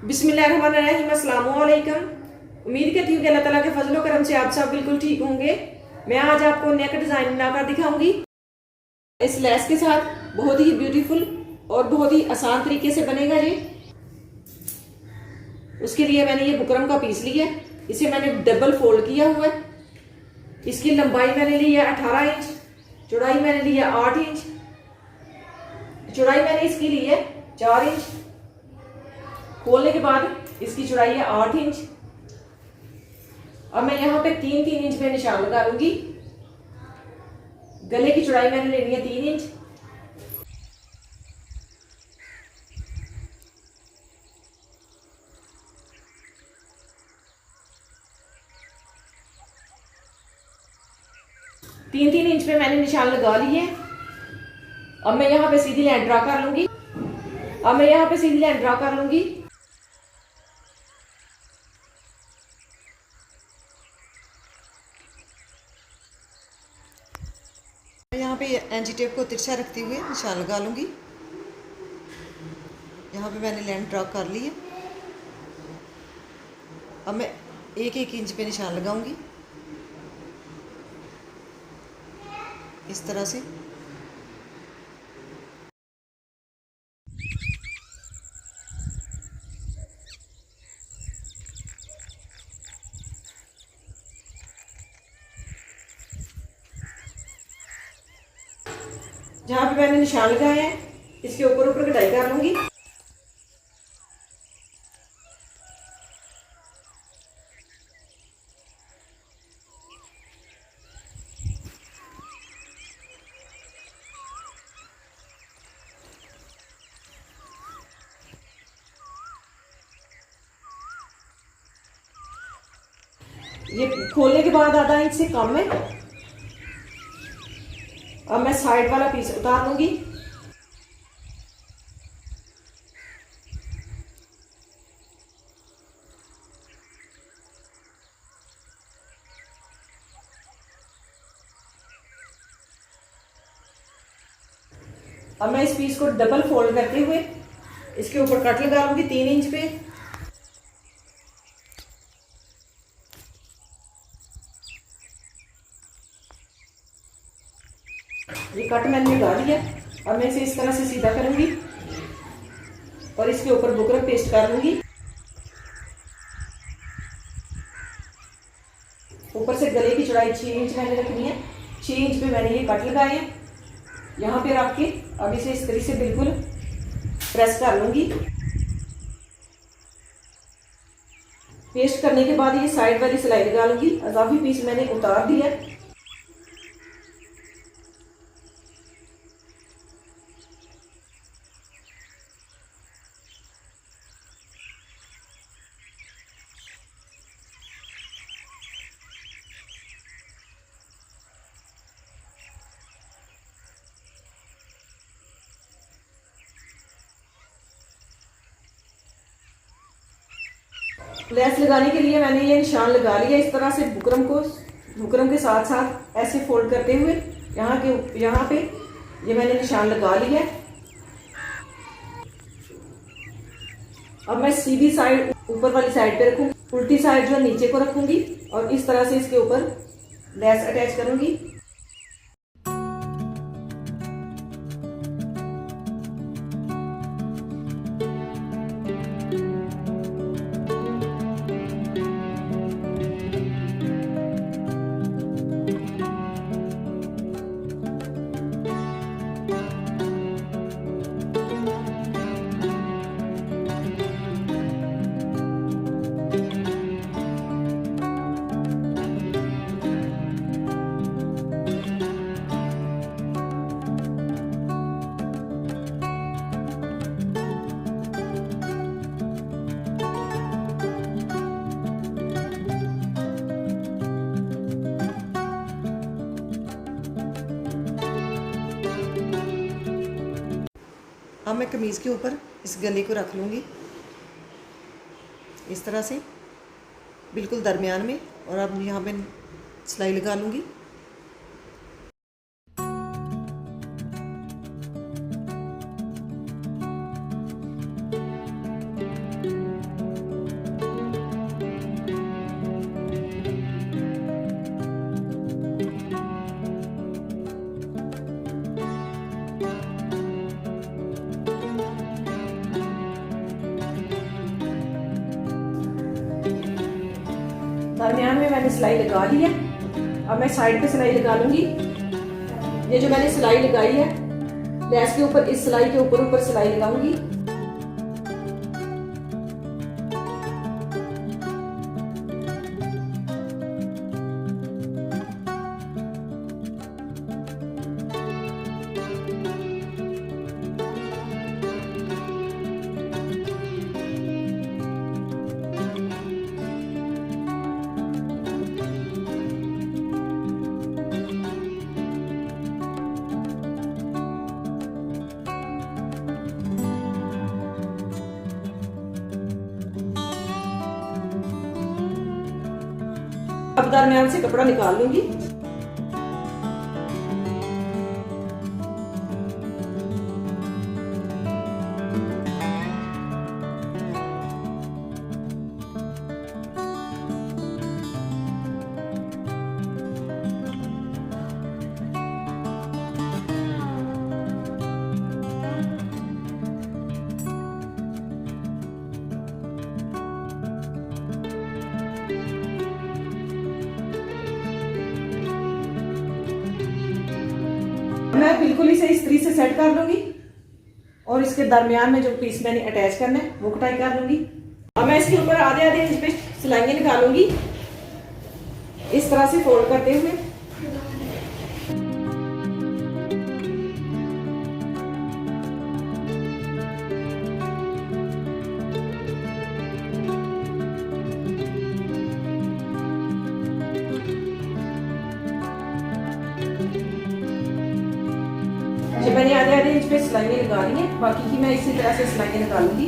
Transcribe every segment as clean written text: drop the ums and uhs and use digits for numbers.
बिस्मिल्लाहिर्रहमानिर्रहीम, अस्सलाम वालेकुम। उम्मीद करती हूँ कि अल्लाह ताला के फजलो करम से आप सब बिल्कुल ठीक होंगे। मैं आज आपको नेक डिज़ाइन बनाकर दिखाऊंगी इस लेस के साथ। बहुत ही ब्यूटीफुल और बहुत ही आसान तरीके से बनेगा ये। उसके लिए मैंने ये बुकरम का पीस लिया है, इसे मैंने डबल फोल्ड किया हुआ है। इसकी लंबाई मैंने ली है 18 इंच, चौड़ाई मैंने ली है 8 इंच, चौड़ाई मैंने इसकी ली है 4 इंच। खोलने के बाद इसकी चौड़ाई है 8 इंच। अब मैं यहाँ पे 3-3 इंच पे निशान लगा लूंगी। गले की चौड़ाई मैंने लेनी है 3 इंच। तीन तीन इंच पे मैंने निशान लगा लिए। अब मैं यहाँ पे सीधी लाइन ड्रा कर लूंगी। यहाँ पे एंजी टेप को तिरछा रखते हुए निशान लगा लूँगी। यहाँ पे मैंने लाइन ड्रा कर ली है। अब मैं 1-1 इंच पे निशान लगाऊंगी इस तरह से। जहाँ पे मैंने निशान लगाए हैं इसके ऊपर ऊपर कटाई कर लूंगी। ये खोलने के बाद आधा इंच से कम है। अब मैं साइड वाला पीस उतार लूंगी। अब मैं इस पीस को डबल फोल्ड करते हुए इसके ऊपर कट लगा लूंगी 3 इंच पे। ये कट मैंने लगा दिया। अब मैं इसे इस तरह से सीधा करूंगी और इसके ऊपर बुकरम पेस्ट कर लूंगी। ऊपर से गले की चौड़ाई 6 इंच मैंने रखनी है। 6 इंच पे मैंने ये कट लगाए हैं। यहाँ पे रख के अब इसे इस तरीके से बिल्कुल प्रेस कर लूंगी। पेस्ट करने के बाद ये साइड वाली सिलाई लगा लूंगी। इजाफी पीस मैंने उतार दिया। लेस लगाने के लिए मैंने ये निशान लगा लिया इस तरह से। बुकरम के साथ साथ ऐसे फोल्ड करते हुए यहाँ पे ये मैंने निशान लगा लिया है। अब मैं सीधी साइड ऊपर वाली साइड पे रखूंगी, उल्टी साइड जो नीचे को रखूंगी और इस तरह से इसके ऊपर लेस अटैच करूंगी। अब मैं कमीज़ के ऊपर इस गले को रख लूँगी इस तरह से बिल्कुल दरमियान में। और अब यहाँ पे सिलाई लगा लूँगी। दरमियान में मैंने सिलाई लगा ली है। अब मैं साइड पे सिलाई लगा लूंगी। ये जो मैंने सिलाई लगाई है लेस के ऊपर, इस सिलाई के ऊपर ऊपर सिलाई लगाऊंगी। अब दरमियान से कपड़ा निकाल लूंगी। मैं बिल्कुल इसे इस्त्री से सेट कर लूंगी और इसके दरमियान में जो पीस मैंने अटैच करना है वो कटाई कर लूंगी। अब मैं इसके ऊपर आधे आधे इंच पे सिलाइयां निकालूंगी इस तरह से फोल्ड करते हुए। जब मैंने आधे आधे इंच पे सिलाइयां लगा ली हैं, बाकी की मैं इसी तरह से सिलाइयां निकालूंगी।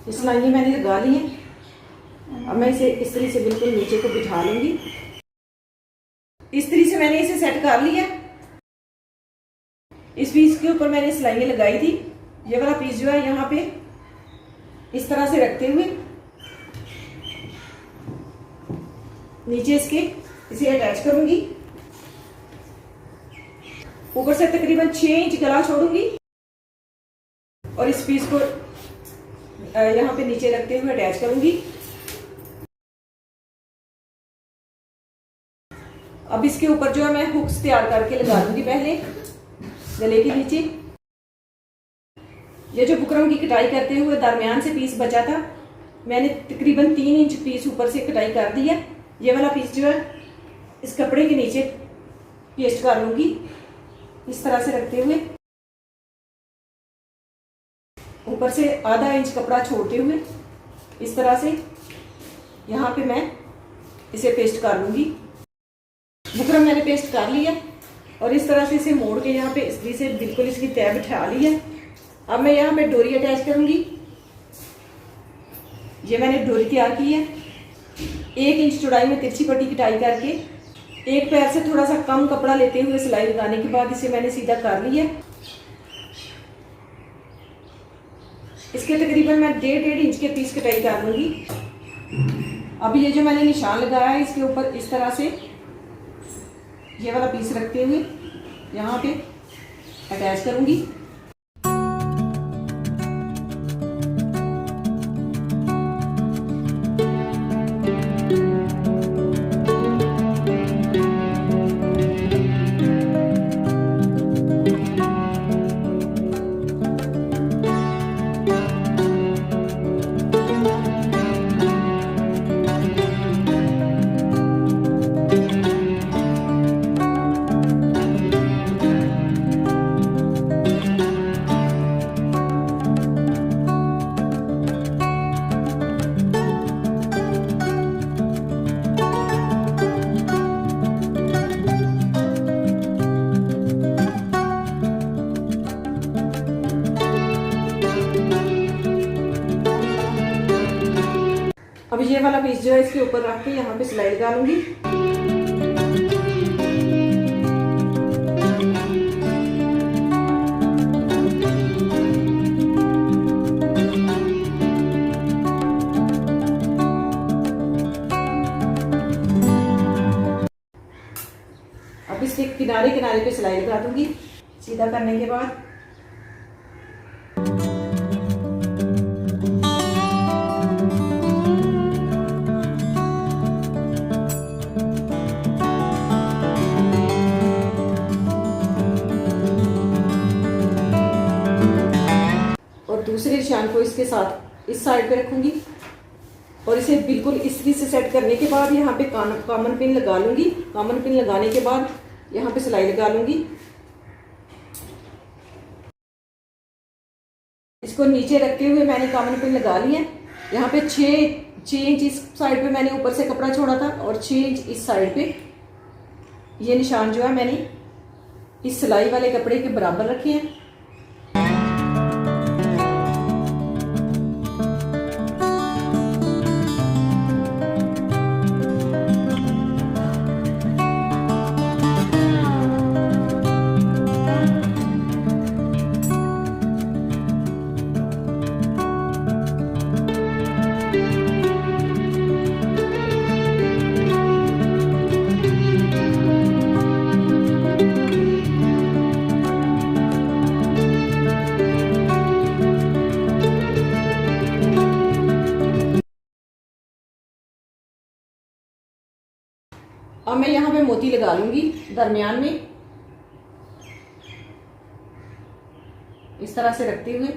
ये सिलाइयां मैंने लगा ली हैं। अब मैं इसे इस्त्री से बिल्कुल नीचे को बिठा लूंगी। इस्त्री से मैंने इसे सेट कर लिया। इस पीस के ऊपर मैंने सिलाइयां लगाई थी। ये वाला पीस जो है यहाँ पे इस तरह से रखते हुए नीचे इसके इसे अटैच करूंगी। ऊपर से तकरीबन 6 इंच गला छोड़ूंगी और इस पीस को यहाँ पे नीचे रखते हुए अटैच करूंगी। अब इसके ऊपर जो है मैं हुक्स तैयार करके लगा लूंगी पहले गले के नीचे। ये जो बुकरम की कटाई करते हुए दरमियान से पीस बचा था, मैंने तकरीबन 3 इंच पीस ऊपर से कटाई कर दी है। ये वाला पीस जो है इस कपड़े के नीचे पेस्ट कर लूंगी इस तरह से रखते हुए। ऊपर से आधा इंच कपड़ा छोड़ते हुए इस तरह से यहाँ पे मैं इसे पेस्ट कर लूंगी। बुकरम मैंने पेस्ट कर लिया और इस तरह से इसे मोड़ के यहाँ पे इस्त्री से बिल्कुल इसकी तह बिठा ली है। अब मैं यहाँ पे डोरी अटैच करूंगी। ये मैंने डोरी तैयार की है। 1 इंच चौड़ाई में तिरछी पट्टी कटाई करके एक पैर से थोड़ा सा कम कपड़ा लेते हुए सिलाई लगाने के बाद इसे मैंने सीधा कर लिया। इसके तकरीबन मैं 1.5 इंच के पीस कटाई कर लूंगी। अब ये जो मैंने निशान लगाया है इसके ऊपर इस तरह से ये वाला पीस रखते हुए यहाँ पे अटैच करूंगी। अब ये वाला पीस जो है इसके ऊपर रख के यहाँ पे सिलाई लगा लूंगी। किनारे किनारे पे सिलाई लगा दूंगी। सीधा करने के बाद और दूसरे निशान को इसके साथ इस साइड पे रखूंगी और इसे बिल्कुल इस तरीके से सेट करने के बाद यहाँ पे कॉमन पिन लगा लूंगी। कॉमन पिन लगाने के बाद यहाँ पे सिलाई लगा लूंगी। इसको नीचे रखते हुए मैंने कॉमन पिन लगा ली है। यहाँ पे 6 इंच इस साइड पे मैंने ऊपर से कपड़ा छोड़ा था और 6 इंच इस साइड पे। ये निशान जो है मैंने इस सिलाई वाले कपड़े के बराबर रखे हैं। अब मैं यहाँ पे मोती लगा लूंगी दरमियान में, इस तरह से रखते हुए।